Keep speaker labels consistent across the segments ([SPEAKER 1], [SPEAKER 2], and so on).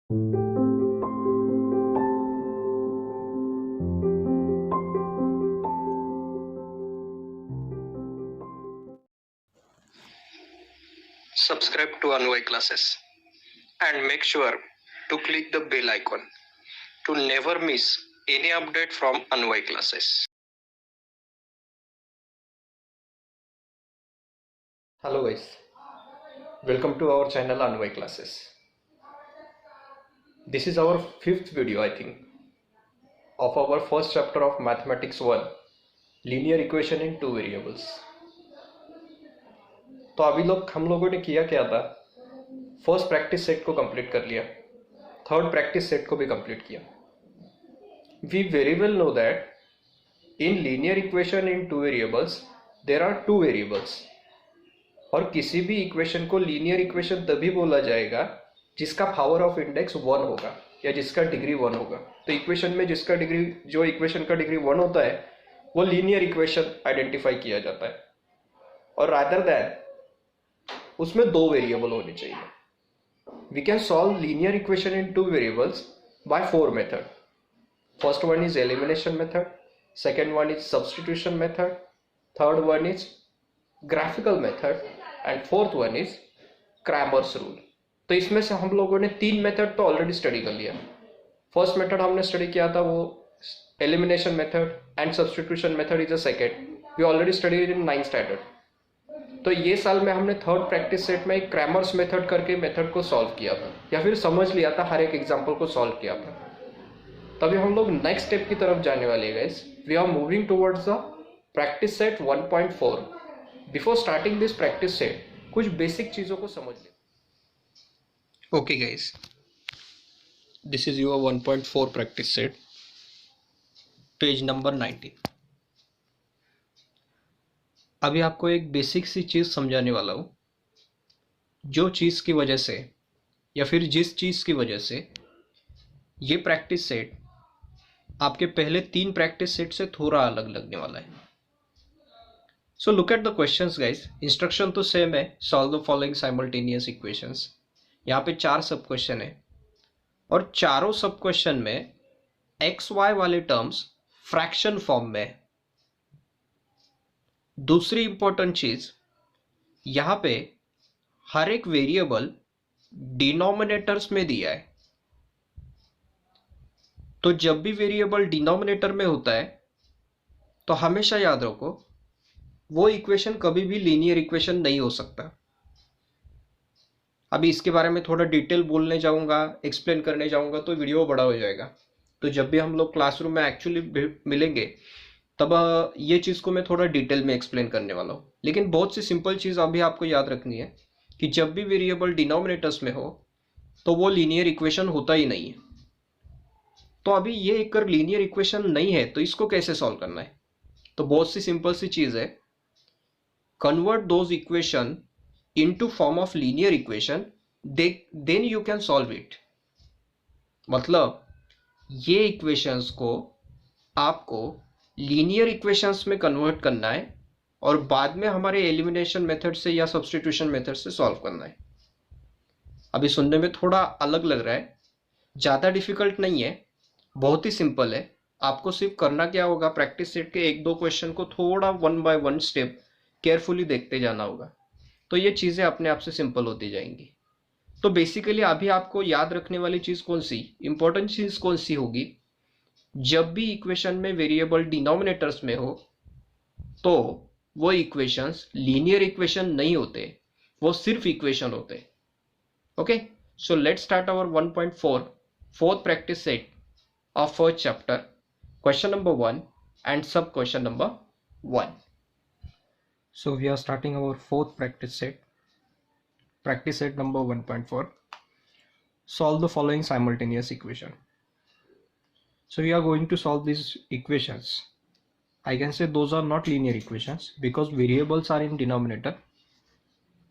[SPEAKER 1] Subscribe to Anvay Classes and make sure to click the bell icon to never miss any update from Anvay Classes. Hello guys, welcome to our channel Anvay Classes. This is our fifth video I think of our first chapter of Mathematics 1, Linear Equation in Two Variables. तो अभी हम लोगों ने किया क्या था, first practice set को complete कर लिया, थर्ड प्रैक्टिस सेट को भी कंप्लीट किया. We very well know that in linear equation in two variables there are two variables. और किसी भी इक्वेशन को लीनियर इक्वेशन तभी बोला जाएगा जिसका पावर ऑफ इंडेक्स 1 होगा या जिसका डिग्री 1 होगा. तो इक्वेशन में जो इक्वेशन का डिग्री 1 होता है वो लीनियर इक्वेशन आइडेंटिफाई किया जाता है. और रादर दैन उसमें दो वेरिएबल होने चाहिए. We can solve linear equation in two variables by 4 method. First one is elimination method, second one is substitution method, third one is graphical method and fourth one is Cramer's rule. तो इसमें से हम लोगों ने 3 method तो already study कर लिया. First method हमने स्टडी किया था वो elimination method and substitution method is a second. We already studied in 9th standard. तो ये साल में हमने थर्ड प्रैक्टिस सेट में एक क्रैमर्स मेथड करके मेथड को सॉल्व किया था या फिर समझ लिया था, हर एक एग्जाम्पल को सॉल्व किया था. तभी हम लोग नेक्स्ट स्टेप की तरफ जाने वाले हैं guys. We are moving towards the practice set 1.4. Before starting this practice set कुछ बेसिक चीज़ों को समझ ले. Okay guys, this is your 1.4 practice set, page number 19. अभी आपको एक बेसिक सी चीज़ समझाने वाला हूँ, जो चीज़ की वजह से या फिर जिस चीज़ की वजह से ये प्रैक्टिस सेट आपके पहले 3 प्रैक्टिस सेट से थोड़ा अलग लगने वाला है. So look at the questions guys. Instruction तो सेम है, solve the following simultaneous equations. यहाँ पे 4 सब क्वेश्चन है और चारों सब क्वेश्चन में एक्स वाई वाले टर्म्स फ्रैक्शन फॉर्म में है. दूसरी इंपॉर्टेंट चीज, यहाँ पे हर एक वेरिएबल डिनोमिनेटर्स में दिया है. तो जब भी वेरिएबल डिनोमिनेटर में होता है तो हमेशा याद रखो वो इक्वेशन कभी भी लीनियर इक्वेशन नहीं हो सकता. अभी इसके बारे में थोड़ा डिटेल बोलने जाऊंगा, एक्सप्लेन करने जाऊंगा तो वीडियो बड़ा हो जाएगा. तो जब भी हम लोग क्लासरूम में एक्चुअली मिलेंगे तब ये चीज़ को मैं थोड़ा डिटेल में एक्सप्लेन करने वाला हूँ. लेकिन बहुत सी सिंपल चीज़ अभी आपको याद रखनी है कि जब भी वेरिएबल डिनोमिनेटर्स में हो तो वो लीनियर इक्वेशन होता ही नहीं है. तो अभी ये एक लीनियर इक्वेशन नहीं है तो इसको कैसे सॉल्व करना है. तो बहुत सी सिंपल सी चीज है, convert those equation into form of linear equation, then you can solve it. मतलब ये इक्वेशंस को आपको लीनियर इक्वेशंस में कन्वर्ट करना है और बाद में हमारे एलिमिनेशन मेथड से या सब्स्टिट्यूशन मेथड से सॉल्व करना है. अभी सुनने में थोड़ा अलग लग रहा है, ज़्यादा डिफिकल्ट नहीं है, बहुत ही सिंपल है. आपको सिर्फ करना क्या होगा, प्रैक्टिस सेट के 1-2 क्वेश्चन को थोड़ा 1 बाय 1 स्टेप केयरफुली देखते जाना होगा. तो ये चीज़ें अपने आप से सिंपल होती जाएंगी. तो बेसिकली अभी आपको याद रखने वाली चीज़ कौन सी, इंपॉर्टेंट चीज़ कौन सी होगी, जब भी इक्वेशन में वेरिएबल डिनोमिनेटर्स में हो तो वो इक्वेशंस लीनियर इक्वेशन नहीं होते, वो सिर्फ इक्वेशन होते. Okay, so let's start our 1.4 fourth practice set of first chapter, question number 1 and sub question number 1. So we are starting our fourth practice set number 1.4. Solve the following simultaneous equation. So we are going to solve these equations. I can say those are not linear equations because variables are in denominator,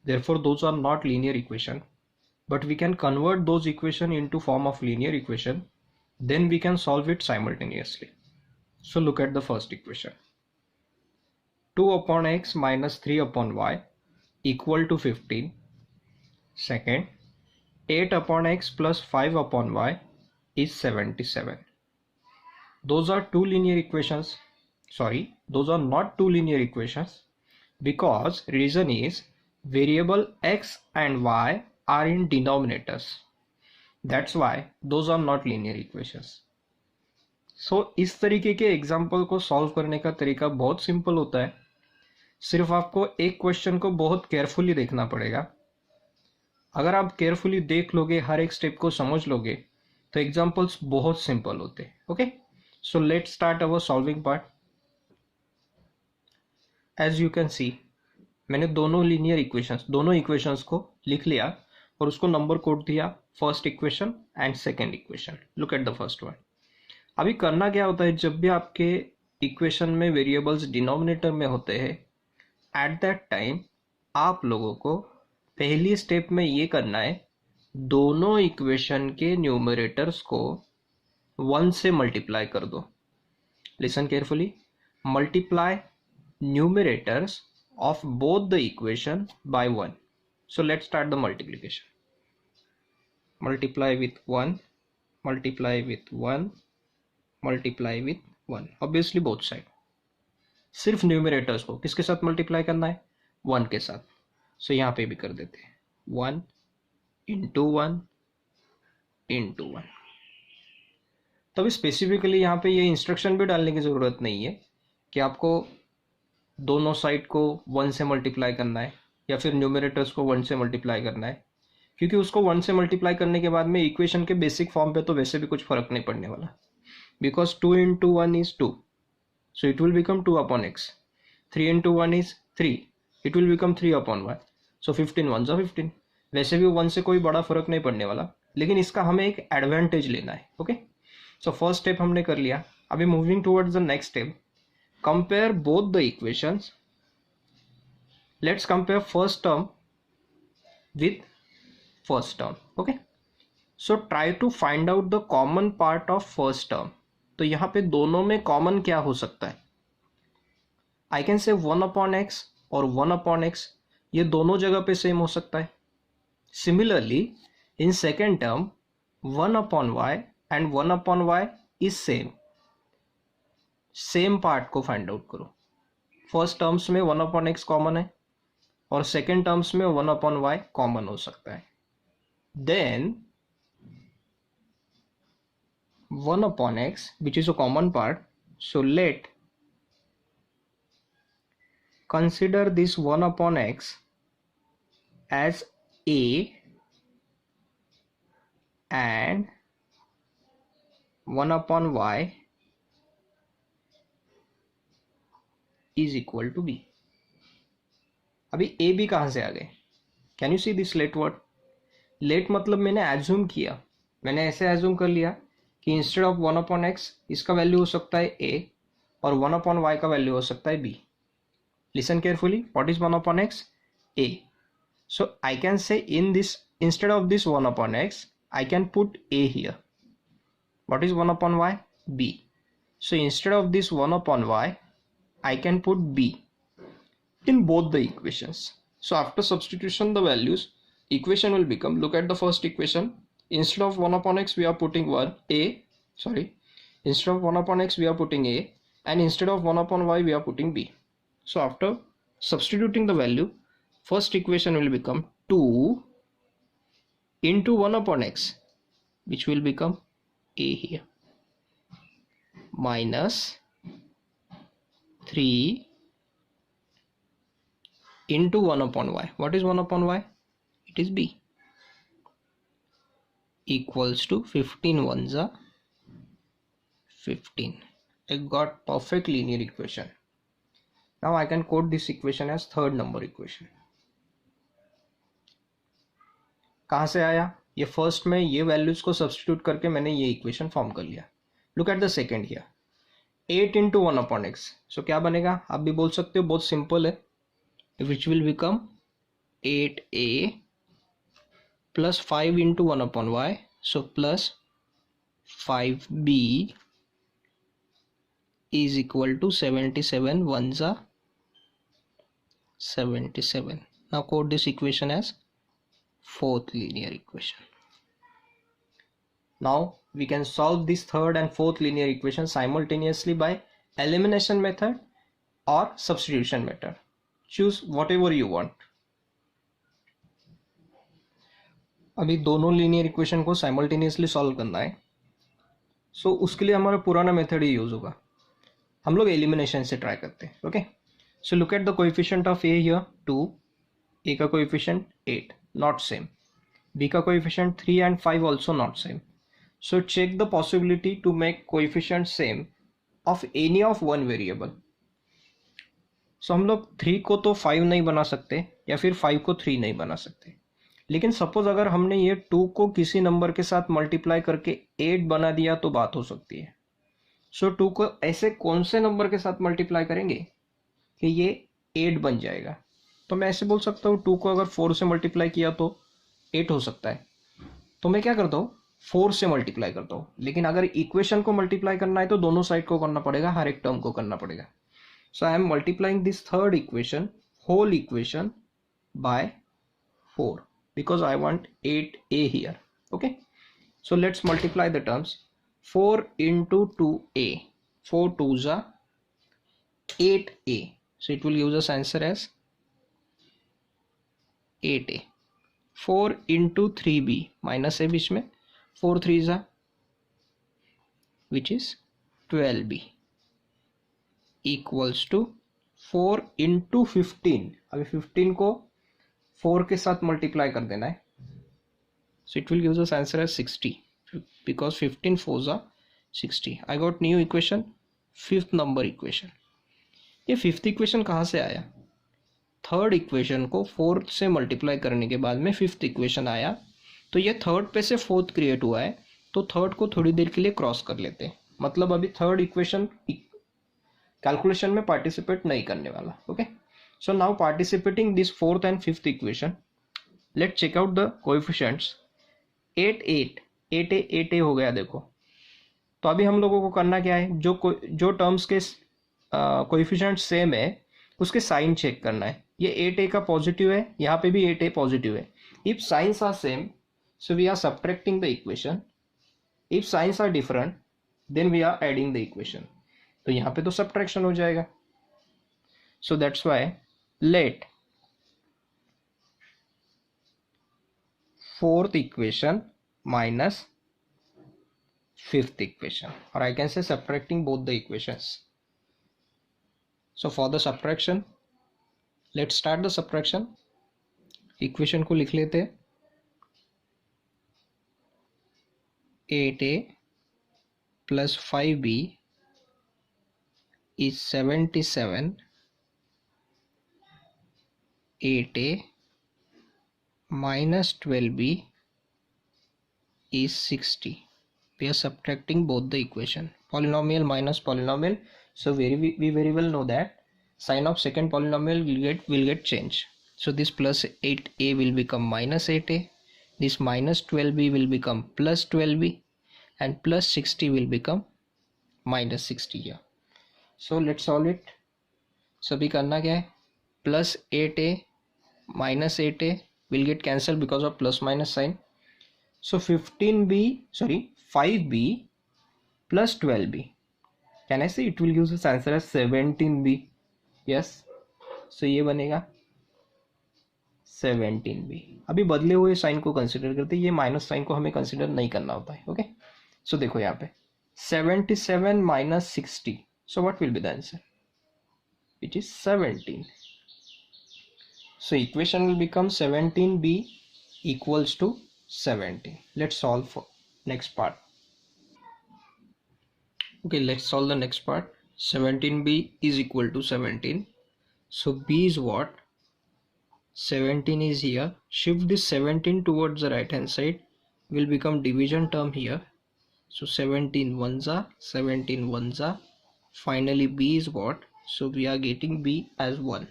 [SPEAKER 1] therefore those are not linear equation, but we can convert those equation into form of linear equation, then we can solve it simultaneously. So look at the first equation. 2 upon x minus 3 upon y equal to 15. Second, 8 upon x plus 5 upon y is 77. Those are two linear equations. Sorry, those are not two linear equations, because reason is variable x and y are in denominators. That's why those are not linear equations. So इस तरीके के example को solve करने का तरीका बहुत simple होता है. सिर्फ आपको एक क्वेश्चन को बहुत केयरफुली देखना पड़ेगा. अगर आप केयरफुली देख लोगे, हर एक स्टेप को समझ लोगे, तो एग्जाम्पल्स बहुत सिंपल होते हैं. Okay, so let's start our solving part. As you can see, मैंने दोनों लीनियर इक्वेशंस, दोनों इक्वेशंस को लिख लिया और उसको नंबर कोड दिया, first equation and second equation. Look at the first one. अभी करना क्या होता है, जब भी आपके इक्वेशन में वेरिएबल्स डिनोमिनेटर में होते हैं, एट दैट टाइम आप लोगों को पहली स्टेप में ये करना है, दोनों इक्वेशन के न्यूमरेटर्स को 1 से मल्टीप्लाई कर दो. Listen carefully. Multiply numerators of both the equation by 1. So let's start the multiplication. Multiply with 1, multiply with 1, multiply with 1. Obviously both side. सिर्फ न्यूमरेटर्स को किसके साथ मल्टीप्लाई करना है? 1 के साथ. सो यहाँ पे भी कर देते हैं 1 इंटू 1 इंटू 1. तो अभी स्पेसिफिकली यहाँ पे ये इंस्ट्रक्शन भी डालने की ज़रूरत नहीं है कि आपको दोनों साइड को 1 से मल्टीप्लाई करना है या फिर न्यूमरेटर्स को 1 से मल्टीप्लाई करना है, क्योंकि उसको 1 से मल्टीप्लाई करने के बाद में इक्वेशन के बेसिक फॉर्म पे तो वैसे भी कुछ फर्क नहीं पड़ने वाला, because 2 into 1 is 2, so it will become 2 upon x. 3 into 1 is 3, it will become 3 upon y. So 15 1 जा 15. वैसे भी 1 से कोई बड़ा फर्क नहीं पड़ने वाला, लेकिन इसका हमें एक एडवांटेज लेना है. ओके, सो फर्स्ट स्टेप हमने कर लिया. अभी moving towards the next step. Compare both the equations. Let's compare first term with first term. Okay, so try to find out the common part of first term. तो यहाँ पे दोनों में common क्या हो सकता है? I can say 1 upon x और 1 upon x, ये दोनों जगह पे सेम हो सकता है. Similarly, in second term 1 upon y and 1 upon y is same. Same part को फाइंड आउट करो. फर्स्ट टर्म्स में 1 अपॉन एक्स कॉमन है और सेकेंड टर्म्स में 1 अपॉन वाई कॉमन हो सकता है. Then 1 upon x which is a common part, so let consider this 1 upon x as a and 1 upon y is equal to b. अभी a b कहाँ से आ गए? Can you see this let word? Let मतलब मैंने assume किया, मैंने ऐसे एज्यूम कर लिया कि इंस्टेड ऑफ 1 अपॉन एक्स इसका वैल्यू हो सकता है ए और 1 अपॉन वाई का वैल्यू हो सकता है b. Listen carefully. What is 1 upon x? A. So I can say in this, instead of this 1 upon x I can put a here. What is 1 upon y? B. So instead of this 1 upon y I can put b in both the equations. So after substitution the values, equation will become, look at the first equation, instead of 1 upon x we are putting instead of 1 upon x we are putting a, and instead of 1 upon y we are putting b. So after substituting the value, first equation will become 2 into 1 upon x, which will become a here, minus 3 into 1 upon y. What is 1 upon y? It is b. Equals to 15 ones are 15. I got perfect linear equation. Now I can quote this equation as third number equation. कहाँ से आया? ये first में ये values को substitute करके मैंने ये इक्वेशन फॉर्म कर लिया. Look at the second here. 8 into 1 upon x. So क्या बनेगा? आप भी बोल सकते हो, बहुत सिंपल है. Which will become 8a plus 5 into 1 upon y, so plus 5b is equal to 77 ones are 77. Now quote this equation as fourth linear equation. Now we can solve this third and fourth linear equation simultaneously by elimination method or substitution method. Choose whatever you want. अभी दोनों linear equation को simultaneously solve करना है, सो उसके लिए हमारा पुराना method ही use होगा. हम लोग एलिमिनेशन से ट्राई करते हैं. Okay, so look at the coefficient of A here 2, ए का कोएफिशिएंट 8 नॉट सेम, बी का coefficient 3 and 5 also not same. So check the possibility to make coefficient same of any of one variable. So हम लोग 3 को तो 5 नहीं बना सकते या फिर 5 को 3 नहीं बना सकते, लेकिन सपोज अगर हमने ये 2 को किसी नंबर के साथ मल्टीप्लाई करके 8 बना दिया तो बात हो सकती है. सो 2 को ऐसे कौन से नंबर के साथ मल्टीप्लाई करेंगे कि ये 8 बन जाएगा. तो मैं ऐसे बोल सकता हूँ 2 को अगर 4 से मल्टीप्लाई किया तो 8 हो सकता है. तो मैं क्या करता हूँ 4 से मल्टीप्लाई करता हूँ, लेकिन अगर इक्वेशन को मल्टीप्लाई करना है तो दोनों साइड को करना पड़ेगा, हर एक टर्म को करना पड़ेगा. So I am multiplying this third equation, whole equation by 4 because I want 8a here. Okay, so let's multiply the terms. 4 into 2a, 4 2s are 8a, so it will give us answer as 8a. 4 into 3b minus a बीच में 4 3s are which is 12b equals to 4 into 15. अभी 15 को 4 के साथ multiply कर देना है, so it will give us answer as 60 because 15 4s are 60. I got new equation, fifth number equation. ये fifth equation कहाँ से आया? थर्ड इक्वेशन को 4 से मल्टीप्लाई करने के बाद में फिफ्थ इक्वेशन आया, तो ये थर्ड पे से फोर्थ क्रिएट हुआ है, तो थर्ड को थोड़ी देर के लिए क्रॉस कर लेते हैं. मतलब अभी थर्ड इक्वेशन कैलकुलेशन में पार्टिसिपेट नहीं करने वाला. Okay, so now participating this fourth and fifth equation, let's check out the coefficients. 8 8 8a 8a हो गया देखो. तो अभी हम लोगों को करना क्या है, जो टर्म्स के कोएफिशिएंट सेम है उसके साइन चेक करना है. ये 8a का पॉजिटिव है, यहाँ पे भी 8a पॉजिटिव है. If signs are same so we are subtracting the equation. If signs are different then we are adding the equation. तो यहाँ पे तो subtraction हो जाएगा. So that's why let fourth equation minus fifth equation, or I can say subtracting both the equations. So for the subtraction, let's start the subtraction. Equation को लिख लेते हैं. 8a plus 5b is 77. 8a minus 12b is 60. We are subtracting both the equation. Polynomial minus polynomial. So we very well know that sign of second polynomial will get changed. So this plus 8a will become minus 8a. This minus 12b will become plus 12b, and plus 60 will become minus 60 here. So let's solve it. So अभी करना क्या है, plus 8a minus 8a will get cancelled because of plus minus sign. So 5b plus 12b, can I say it will give us answer as 17b? Yes, so ये बनेगा 17b. अभी बदले हुए sign को कंसिडर करते हैं, ये minus sign को हमें कंसिडर नहीं करना होता है. ओके, सो देखो यहाँ पे 77 minus 60, so what will be the answer? It is 17. So equation will become 17b equals to 17. Let's solve for next part. Okay, let's solve the next part. 17b is equal to 17. So b is what? 17 is here. Shift this 17 towards the right hand side, will become division term here. So 17 ones are 17 ones are. Finally b is what? So we are getting b as 1.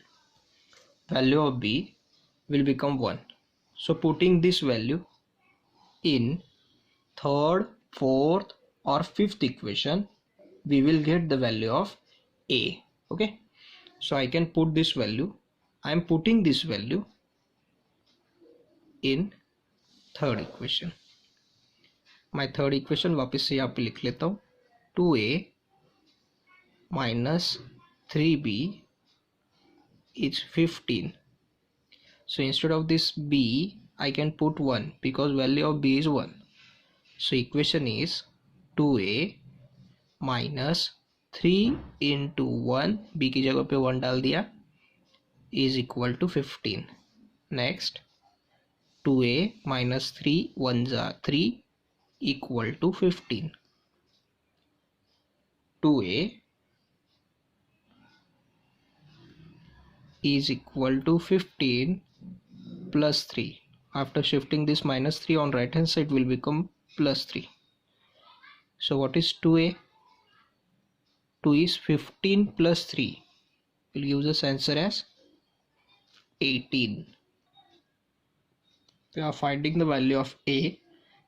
[SPEAKER 1] Value of b will become 1. So putting this value in third, fourth or fifth equation, we will get the value of a. Okay, so I can put this value. I am putting this value in third equation. My third equation वापस से यहाँ पे लिख लेता हूँ, 2a minus 3b is 15. So instead of this b I can put 1 because value of b is 1. So equation is 2a minus 3 into 1, b की जगह पे 1 डाल दिया, is equal to 15. Next 2a minus 3 1 जा 3 equal to 15. 2a is equal to 15 plus 3. After shifting this minus 3 on right hand side will become plus 3. So what is 2a? 2 is 15 plus 3 will give us answer as 18. We are finding the value of a,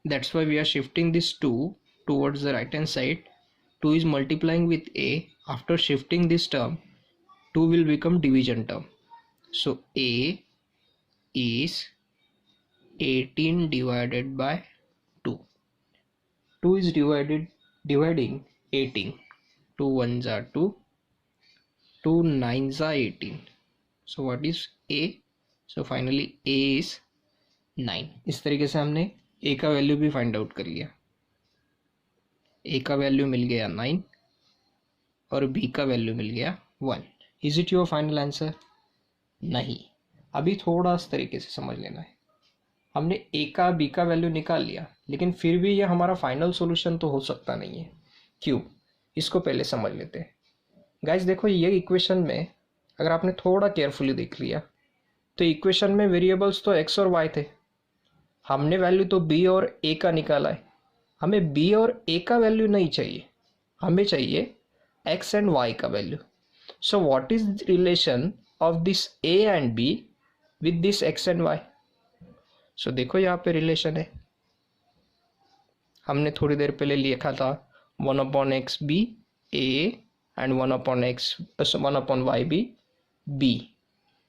[SPEAKER 1] that's why we are shifting this 2 towards the right hand side. 2 is multiplying with a. After shifting this term, 2 will become division term. So a is 18 divided by 2. 2 is dividing 18. 2 1s are 2, 2 9s are 18. So what is a? So finally a is 9. इस तरीके से हमने a का value भी find out कर लिया. a का value मिल गया 9 और b का वैल्यू मिल गया 1. Is it your final answer? नहीं, अभी थोड़ा इस तरीके से समझ लेना है. हमने a का b का वैल्यू निकाल लिया, लेकिन फिर भी ये हमारा फाइनल सॉल्यूशन तो हो सकता नहीं है. क्यों? इसको पहले समझ लेते हैं. गाइस देखो, ये इक्वेशन में अगर आपने थोड़ा केयरफुली देख लिया तो इक्वेशन में वेरिएबल्स तो x और y थे. हमने वैल्यू तो b और a का निकाला है. हमें b और a का वैल्यू नहीं चाहिए, हमें चाहिए x एंड y का value. So what is relation of this a and b with this x and y? सो देखो यहाँ पे रिलेशन है. हमने थोड़ी देर पहले लिखा था 1/x b a and 1/y b.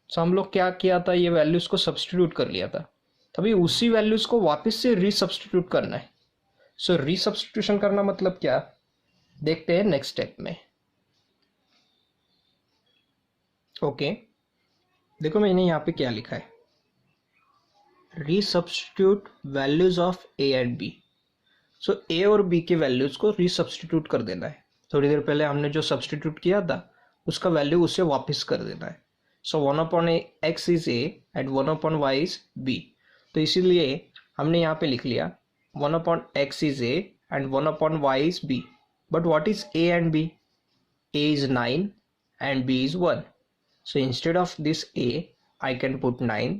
[SPEAKER 1] सो हम लोग क्या किया था, ये वैल्यूज को सब्स्टिट्यूट कर लिया था. तभी उसी वैल्यूज को वापस से रीसब्स्टिट्यूट करना है. सो रीसब्स्टिट्यूशन करना मतलब क्या, देखते हैं नेक्स्ट स्टेप में. ओके, देखो मैंने यहाँ पे क्या लिखा है, resubstitute values of A and B. So A और बी के वैल्यूज को रीसब्स्टिट्यूट कर देना है. थोड़ी देर पहले हमने जो सब्स्टिट्यूट किया था उसका वैल्यू उसे वापस कर देना है. सो 1/x is A and 1/y is b. तो इसीलिए हमने यहाँ पे लिख लिया 1/x is a and 1/y is b. But what is a and b? A is 9 and b is 1. So instead of this a, I can put 9,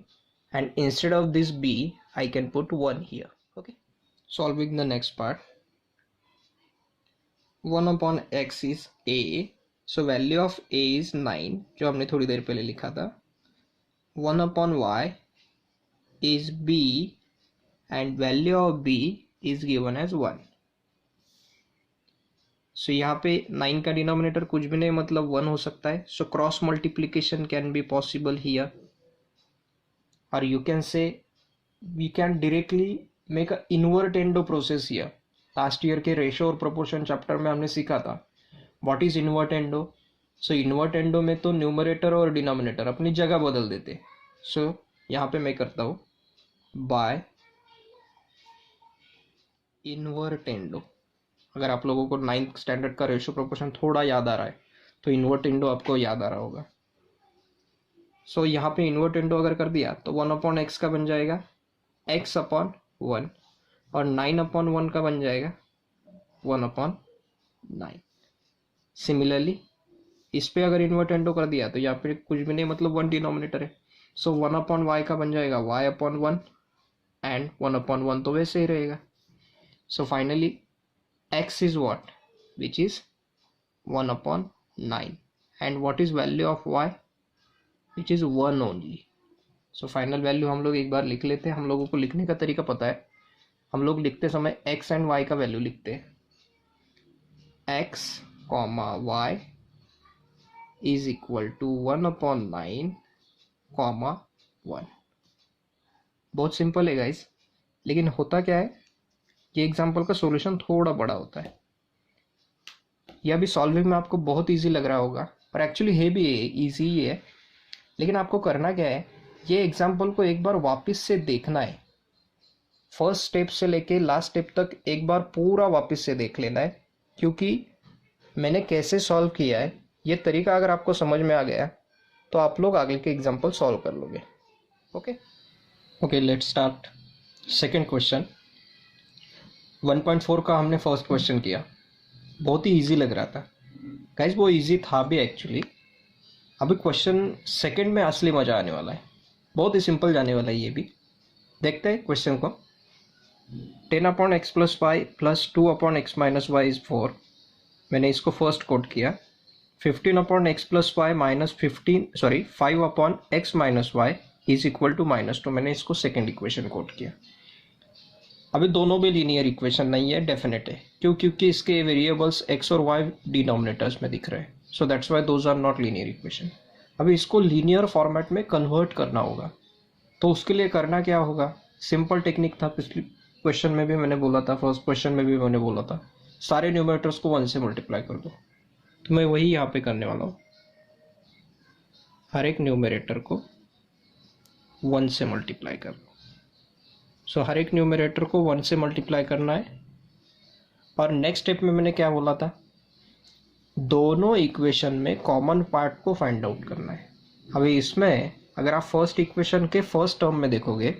[SPEAKER 1] and instead of this b, I can put 1 here. Okay. Solving the next part. 1/x is a. So value of a is 9, जो हमने थोड़ी देर पहले लिखा था. 1/y is b and value of b is given as 1. So यहाँ पे 9 का denominator कुछ भी नहीं, मतलब 1 हो सकता है. So cross multiplication can be possible here, or you can say we can directly make a invertendo process here. Last year के रेशो और प्रोपोर्शन चैप्टर में हमने सीखा था what is invertendo. So invertendo में तो न्यूमरेटर और डिनोमिनेटर अपनी जगह बदल देते. सो यहाँ पे मैं करता हूँ बाय इन्वर्टेंडो. अगर आप लोगों को 9th स्टैंडर्ड का रेशो प्रोपोर्शन थोड़ा याद आ रहा है तो इन्वर्टेंडो आपको याद आ रहा होगा. सो यहाँ पे इन्वर्टेंडो अगर कर दिया तो 1/x का बन जाएगा x/1 और 9/1 का बन जाएगा 1/9. सिमिलरली इस पे अगर इन्वर्टेंडो कर दिया तो यहाँ पे कुछ भी नहीं, मतलब 1 डिनोमिनेटर है. सो 1/y का बन जाएगा y/1 एंड 1/1 तो वैसे ही रहेगा. So finally x is what, which is 1/9, and what is value of y, which is 1 only. So final value हम लोग एक बार लिख लेते हैं. हम लोगों को लिखने का तरीका पता है. हम लोग लिखते समय x एंड y का वैल्यू लिखते हैं. x, y is equal to 1/9, 1. बहुत सिंपल है गाइस. लेकिन होता क्या है, ये एग्जाम्पल का सॉल्यूशन थोड़ा बड़ा होता है। यह अभी सॉल्विंग में आपको बहुत इजी लग रहा होगा, और एक्चुअली है भी इजी ही है, लेकिन आपको करना क्या है, ये एग्जाम्पल को एक बार वापस से देखना है। फर्स्ट स्टेप से लेके लास्ट स्टेप तक एक बार पूरा वापस से देख लेना है, क्योंकि मैंने कैसे सॉल्व किया है ये तरीका अगर आपको समझ में आ गया तो आप लोग आगे के एग्जाम्पल सॉल्व कर लोगे। Okay, let's start. Second question 1.4 का हमने फर्स्ट क्वेश्चन किया, बहुत ही इजी लग रहा था गाइज, वो इजी था भी एक्चुअली। अभी क्वेश्चन सेकंड में असली मजा आने वाला है, बहुत ही सिंपल जाने वाला है ये भी। देखते हैं क्वेश्चन को। 10/x + y + 2/x - y = 4। मैंने इसको फर्स्ट कोट किया। 15/x + y - 5/x - y = -2। मैंने इसको सेकेंड इक्वेशन कोट किया। अभी दोनों भी लीनियर इक्वेशन नहीं है, डेफिनेट है, क्योंकि इसके वेरिएबल्स x और y डिनोमिनेटर्स में दिख रहे हैं, so that's why those are not linear equation. अभी इसको लीनियर फॉर्मेट में कन्वर्ट करना होगा, तो उसके लिए करना क्या होगा, सिंपल टेक्निक था, पिछले क्वेश्चन में भी मैंने बोला था, फर्स्ट क्वेश्चन में भी मैंने बोला था, सारे न्यूमरेटर्स को 1 से मल्टीप्लाई कर दो। तो मैं वही यहाँ पे करने वाला हूँ, हर एक न्यूमरेटर को 1 से मल्टीप्लाई कर दो। सो हर एक न्यूमरेटर को 1 से मल्टीप्लाई करना है। और नेक्स्ट स्टेप में मैंने क्या बोला था, दोनों इक्वेशन में कॉमन पार्ट को फाइंड आउट करना है। अभी इसमें अगर आप फर्स्ट इक्वेशन के फर्स्ट टर्म में देखोगे,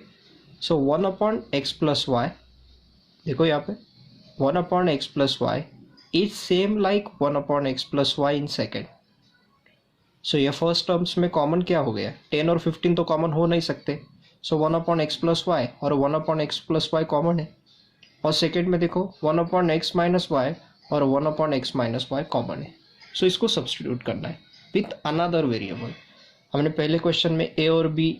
[SPEAKER 1] सो 1/x + y, देखो यहाँ पे 1/x + y is same like 1/x + y in second. So ये फर्स्ट टर्म्स में कॉमन क्या हो गया, 10 और 15 तो कॉमन हो नहीं सकते, सो 1/x + y और 1/x + y कॉमन है। और सेकेंड में देखो 1/x - y और 1/x - y कॉमन है। सो इसको सब्सटीट्यूट करना है विथ अनदर वेरिएबल। हमने पहले क्वेश्चन में a और b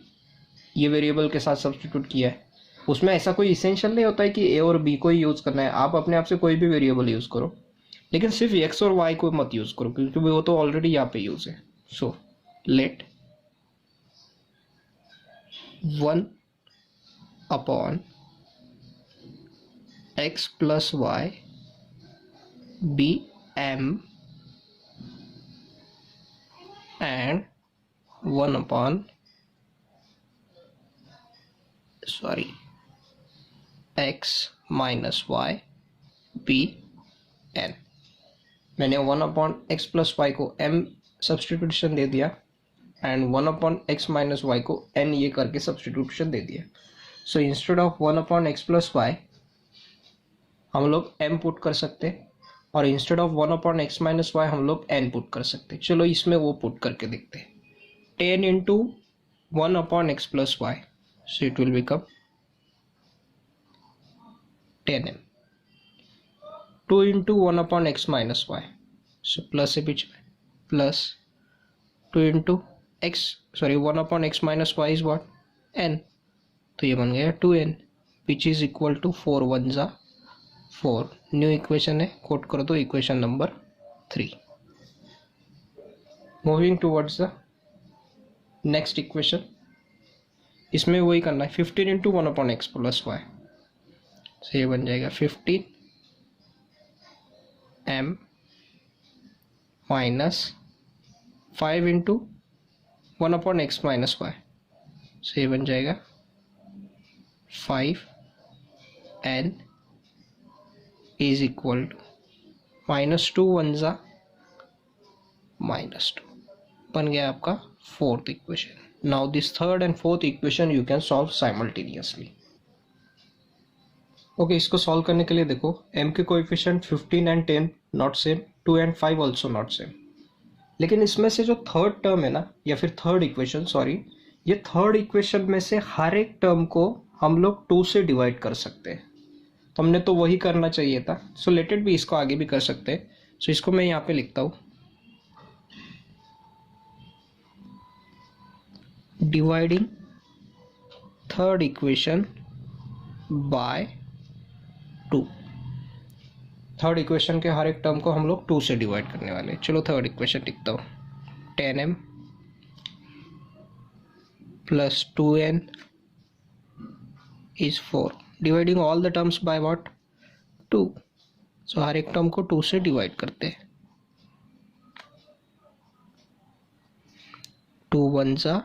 [SPEAKER 1] ये वेरिएबल के साथ सब्सटीट्यूट किया है। उसमें ऐसा कोई इसेंशियल नहीं होता है कि a और b को ही यूज़ करना है, आप अपने आप से कोई भी वेरिएबल यूज़ करो, लेकिन सिर्फ x और y को मत यूज़ करो, क्योंकि वो तो ऑलरेडी यहाँ पे यूज़ है। So let 1/x + y be m and 1/x - y be n। मैंने 1/x + y को m सब्सटीट्यूशन दे दिया एंड 1/x - y को n ये करके सब्सटीट्यूशन दे दिया। सो इंस्टेड ऑफ 1/x + y हम लोग m पुट कर सकते, और इंस्टेड ऑफ 1/x - y हम लोग n पुट कर सकते। चलो इसमें वो पुट करके देखते हैं। 10 × 1/x + y, so it will become 10m। 2 × 1/x - y, so plus है बीच में, plus 2 × 1/x - y is what, n, तो ये बन गया 2n which is equal to 4 1 ज़ा 4। न्यू इक्वेशन है, कोट कर दो equation number 3। Moving towards the next equation, इसमें वही करना है, 15 × 1/x + y, so ये बन जाएगा 15m - 5 × 1/x - y, so ये बन जाएगा 5n is equal to -2 1 ज़ा -2, बन गया आपका fourth equation. Now this third and fourth equation you can solve simultaneously. Okay, इसको सॉल्व करने के लिए देखो, m के coefficient 15 and 10 not same, 2 and 5 also not same, लेकिन इसमें से जो थर्ड टर्म है ना, या फिर थर्ड इक्वेशन, सॉरी, ये थर्ड इक्वेशन में से हर एक टर्म को हम लोग 2 से डिवाइड कर सकते हैं, तो हमने तो वही करना चाहिए था। सो लेट इट बी, इसको आगे भी कर सकते हैं। सो इसको मैं यहाँ पे लिखता हूँ, dividing third equation by 2। Third equation के हर एक टर्म को हम लोग 2 से डिवाइड करने वाले हैं। चलो थर्ड इक्वेशन लिखता हूँ, 10m + 2n is 4, dividing all the terms by what, 2। सो हर एक टर्म को 2 से डिवाइड करते हैं। 2 1 जा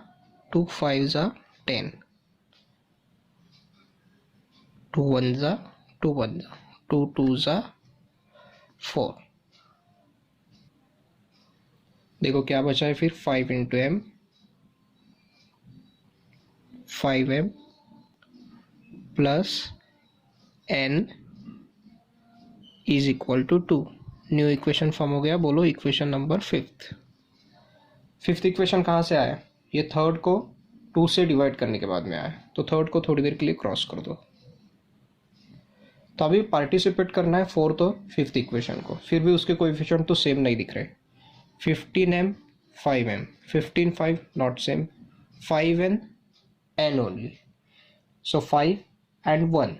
[SPEAKER 1] 2 5 जा 10, 2 1 जा 2 1 जा 2 2 जा 4। देखो क्या बचा है फिर, 5 into m, 5m plus n is equal to 2। New equation form हो गया। बोलो इक्वेशन नंबर फिफ्थ इक्वेशन कहाँ से आया? ये थर्ड को 2 से डिवाइड करने के बाद में आया, तो थर्ड को थोड़ी देर के लिए क्रॉस कर दो। तो अभी पार्टिसिपेट करना है फोर्थ और फिफ्थ इक्वेशन को, फिर भी उसके कोएफिशिएंट तो सेम नहीं दिख रहे। 15m 5m, 15 5 not same, 5n n only, so 5 and 1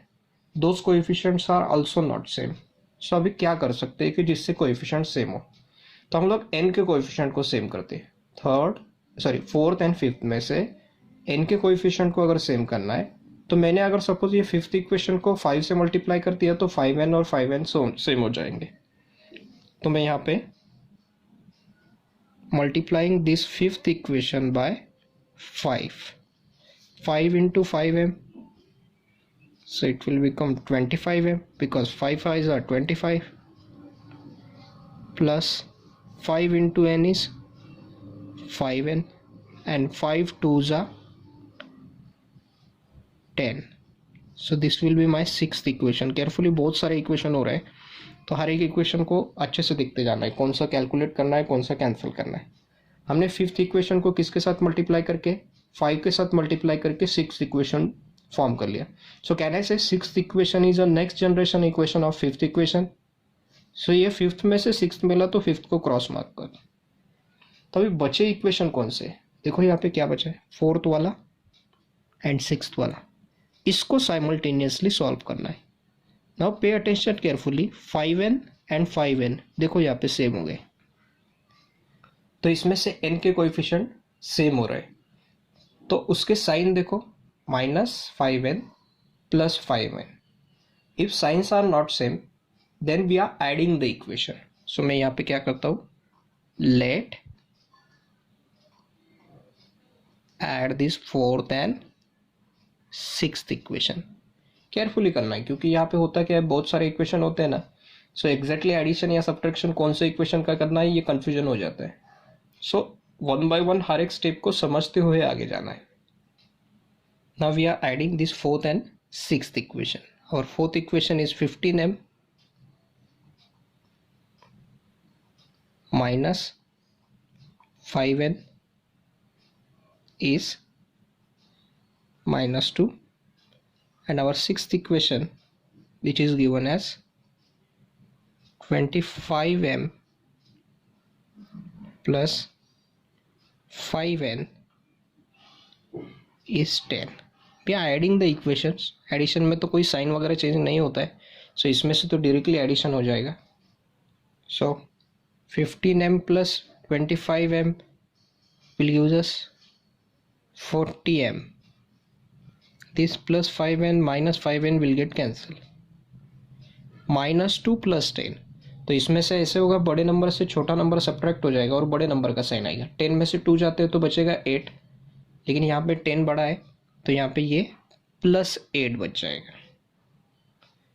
[SPEAKER 1] those coefficients are also not same। so अभी क्या कर सकते हैं कि जिससे कोएफिशिएंट सेम हो, तो हम लोग n के कोएफिशिएंट को सेम करते हैं। फोर्थ एंड फिफ्थ में से n के कोएफिशिएंट को अगर सेम करना है, तो मैंने अगर सपोज ये फिफ्थ इक्वेशन को 5 से मल्टीप्लाई कर दिया तो 5n और 5n सेम हो जाएंगे। तो मैं यहाँ पे multiplying this fifth equation by 5 into 5m, so it will become 25m because 5 5s are 25, plus 5 into n is 5n and 5 2s are 10। so this will be my sixth equation। carefully बहुत सारे equation हो रहे हैं, तो हर एक equation को अच्छे से देखते जाना है, कौन सा कैलकुलेट करना है, कौन सा कैंसिल करना है। हमने फिफ्थ इक्वेशन को किसके साथ मल्टीप्लाई करके, 5 के साथ मल्टीप्लाई करके सिक्स इक्वेशन फॉर्म कर लिया। सो can I say sixth equation is a next generation equation of fifth equation. So ये फिफ्थ में से सिक्स्थ मिला तो फिफ्थ को क्रॉस मार्क कर। तो अभी बचे इक्वेशन कौन से, देखो यहाँ पे क्या बचा है, फोर्थ वाला एंड सिक्स्थ वाला, इसको साइमल्टेनियसली सॉल्व करना है। Now pay attention carefully, 5n and 5n देखो यहाँ पे सेम हो गए, तो इसमें से n के कोएफिशिएंट सेम हो रहे हैं, तो उसके साइन देखो, -5n plus 5n। If signs are not same then we are adding the equation. So मैं यहाँ पे क्या करता हूँ, let add this fourth and sixth equation. Carefully करना है क्योंकि यहाँ पे होता क्या है, बहुत सारे इक्वेशन होते हैं ना, सो एग्जैक्टली एडिशन या सब्ट्रैक्शन कौन से इक्वेशन का करना है ये कंफ्यूजन हो जाता है। सो वन बाय वन हर एक स्टेप को समझते हुए आगे जाना है। Now we are adding this fourth and sixth equation. Our fourth equation is 15m minus 5n is -2, and our sixth equation, which is given as 25m plus 5n is 10। We are adding the equations. Addition में तो कोई sign वगैरह change नहीं होता है, सो इसमें से तो डायरेक्टली एडिशन हो जाएगा। सो 15m plus 25m will give us 40m। this plus 5n minus 5n will get cancelled। -2 plus 10, तो इसमें से ऐसे होगा, बड़े नंबर से छोटा नंबर सब्ट्रैक्ट हो जाएगा और बड़े नंबर का साइन आएगा। 10 में से 2 जाते हैं तो बचेगा 8, लेकिन यहाँ पे 10 बड़ा है तो यहाँ पे ये +8 बच जाएगा।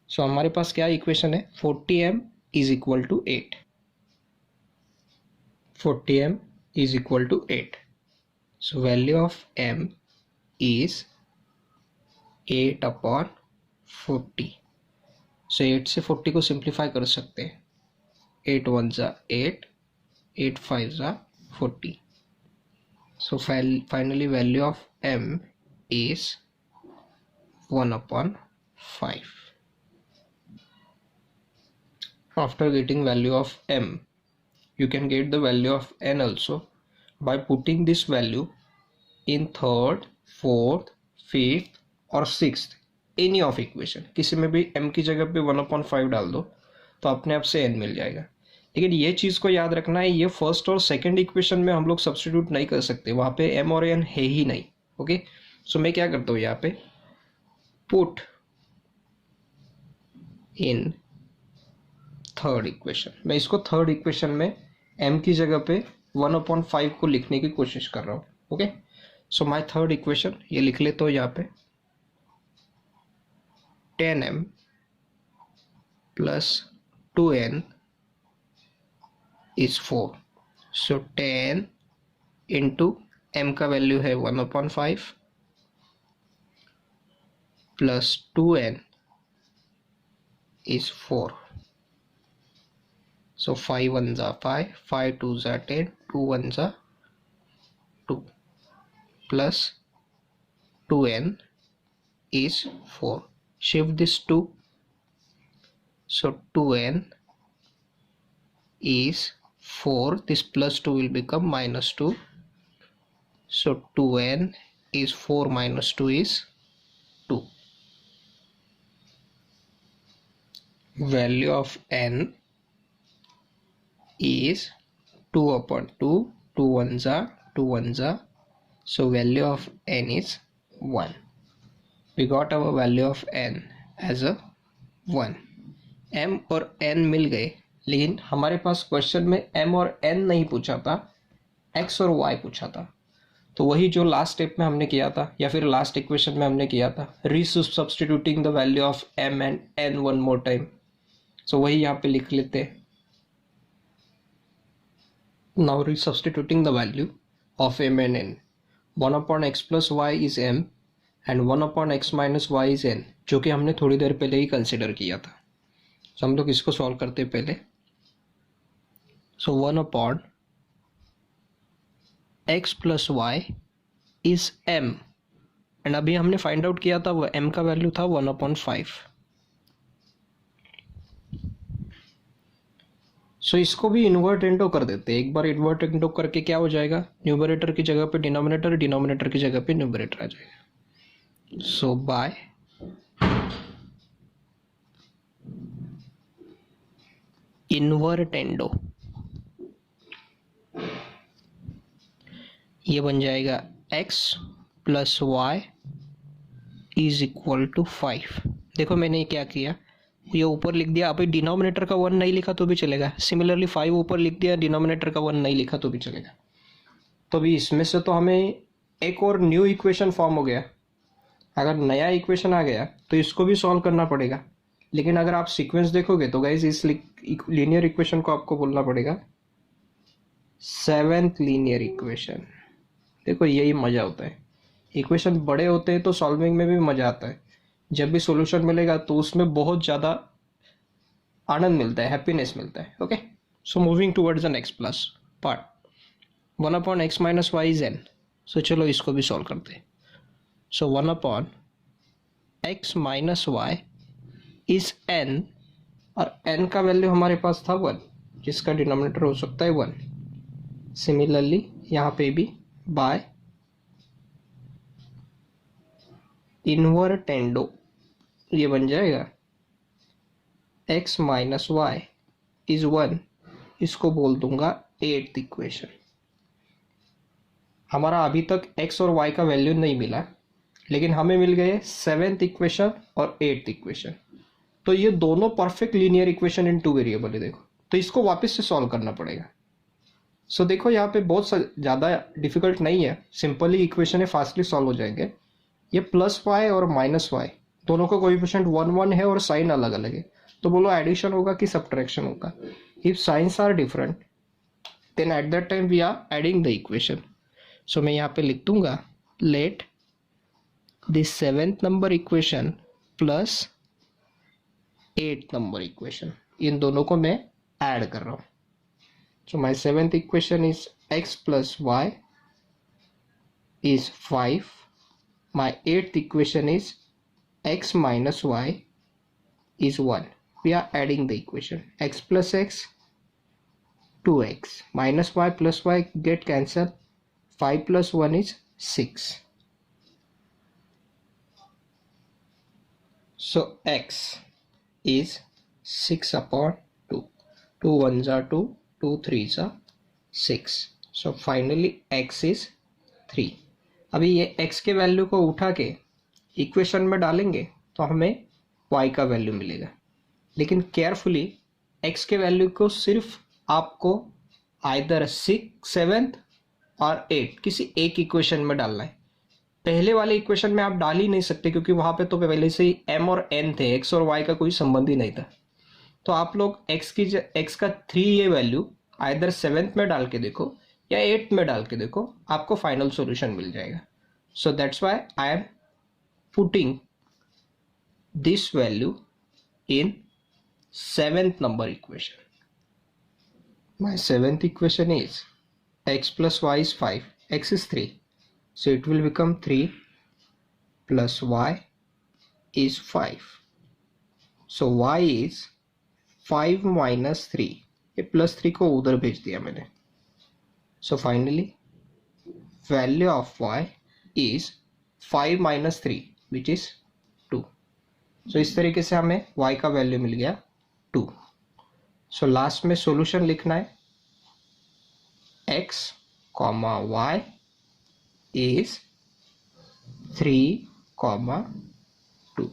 [SPEAKER 1] सो हमारे पास क्या इक्वेशन है, 40m is equal to 8। 40m is equal to 8। So value of m is 8/40। सो 8 से 40 को सिंप्लीफाई कर सकते हैं, 8 1 जा 8, 8 5 जा 40। So finally value of m is 1/5। After getting value of m, you can get the value of n also by putting this value in third, fourth, fifth और sixth any of equation। किसी में भी m की जगह पे 1/5 डाल दो तो अपने आप से n मिल जाएगा। लेकिन ये चीज़ को याद रखना है, ये फर्स्ट और सेकंड इक्वेशन में हम लोग सब्स्टिट्यूट नहीं कर सकते, वहाँ पे m और n है ही नहीं। ओके, सो मैं क्या करता हूँ, यहाँ पे पुट इन थर्ड इक्वेशन। मैं इसको थर्ड इक्वेशन में m की जगह पे 1/5 को लिखने की कोशिश कर रहा हूँ। Okay, so my third equation ये लिख लेता हूँ यहाँ पे 10m plus 2n is 4। So 10 into m का वैल्यू है 1/5 plus 2n is 4. So 5 ones are 5, 5 twos are 10, 2 ones are 2 plus 2n is 4. Shift this 2. So 2n is 4. This plus 2 will become minus 2. So 2n is 4 minus 2 is 2. Value of n is 2/2. 2 ones are 2 ones are. So value of n is 1. We got our value of n as a 1. m और n मिल गए, लेकिन हमारे पास question में m और n नहीं पूछा था, x और y पूछा था। तो वही जो लास्ट स्टेप में हमने किया था या फिर लास्ट इक्वेशन में हमने किया था, resubstituting the value of m and n one more time. So वही यहाँ पे लिख लेते हैं। Now resubstituting the value of m and n। 1/x plus y is m and 1/x minus y is n, जो कि हमने थोड़ी देर पहले ही कंसिडर किया था। तो हम लोग इसको सॉल्व करते हैं पहले। सो 1/x plus y is m and अभी हमने फाइंड आउट किया था वो m का वैल्यू था 1/5। सो इसको भी इन्वर्ट इंटू कर देते हैं। एक बार इन्वर्ट इंटू करके क्या हो जाएगा, न्यूमरेटर की जगह पे डिनोमिनेटर, डिनोमिनेटर की जगह पे न्यूमरेटर आ जाएगा। सो बाय इन्वर्टेंडो ये बन जाएगा x plus y is equal to 5। देखो मैंने क्या किया, ये ऊपर लिख दिया। अभी डिनोमिनेटर का 1 नहीं लिखा तो भी चलेगा। सिमिलरली 5 ऊपर लिख दिया, डिनोमिनेटर का 1 नहीं लिखा तो भी चलेगा। तो अभी इसमें से तो हमें एक और न्यू इक्वेशन फॉर्म हो गया। अगर नया इक्वेशन आ गया तो इसको भी सॉल्व करना पड़ेगा। लेकिन अगर आप सीक्वेंस देखोगे तो गाइज इस लीनियर इक्वेशन को आपको बोलना पड़ेगा 7th लीनियर इक्वेशन। देखो यही मजा होता है, इक्वेशन बड़े होते हैं तो सॉल्विंग में भी मजा आता है। जब भी सॉल्यूशन मिलेगा तो उसमें बहुत ज़्यादा आनंद मिलता है, हैप्पीनेस मिलता है। Okay, so moving towards the next plus part. 1/x minus y is n। सो चलो इसको भी सॉल्व करते हैं। सो 1/x minus y is n और n का वैल्यू हमारे पास था 1, जिसका डिनोमिनेटर हो सकता है 1। सिमिलरली यहाँ पे भी बाय इन्वर्टेंडो ये बन जाएगा x माइनस वाई इज 1। इसको बोल दूंगा 8th इक्वेशन। हमारा अभी तक x और y का वैल्यू नहीं मिला, लेकिन हमें मिल गए 7th इक्वेशन और 8th इक्वेशन। तो ये दोनों परफेक्ट लीनियर इक्वेशन इन 2 वेरिएबल है। देखो तो इसको वापस से सॉल्व करना पड़ेगा। सो देखो यहाँ पे बहुत ज़्यादा डिफिकल्ट नहीं है, सिंपली इक्वेशन है, फास्टली सॉल्व हो जाएंगे। ये प्लस वाई और माइनस वाई दोनों का कोएफिशिएंट 1 1 है और साइन अलग अलग है। तो बोलो एडिशन होगा कि सब्ट्रैक्शन होगा। If signs are different then at that time we are adding the equation. So मैं यहाँ पे लिख दूंगा let this 7th number equation plus 8th number equation, इन दोनों को मैं ऐड कर रहा हूँ। So my 7th equation is x plus y is 5। My 8th equation is x minus y is 1. We are adding the equation x plus x 2x minus y plus y get cancelled. 5 plus 1 is 6. So x is 6/2. 2 1s are 2, 2 3s are 6. So finally x is 3. अभी ये x के value को उठा के equation में डालेंगे तो हमें y का वैल्यू मिलेगा। लेकिन केयरफुली x के वैल्यू को सिर्फ आपको आइदर 6 7 और 8 किसी एक इक्वेशन में डालना है। पहले वाले इक्वेशन में आप डाल ही नहीं सकते क्योंकि वहां पे तो पहले से ही m और n थे, x और y का कोई संबंध ही नहीं था। तो आप लोग x का 3 ये वैल्यू आइदर 7th में डाल के देखो या 8th में डाल के देखो, आपको फाइनल सॉल्यूशन मिल जाएगा। So that's why I am putting this value in 7th number equation. My 7th equation is x plus y is 5, x is 3. So it will become 3 plus y is 5. So y is 5 minus 3. ये plus 3 को उधर भेज दिया मैंने। So finally value of y is 5 minus 3 which is 2. So इस तरीके से हमें y का वैल्यू मिल गया 2. सो लास्ट में सॉल्यूशन लिखना है x, y is 3, 2.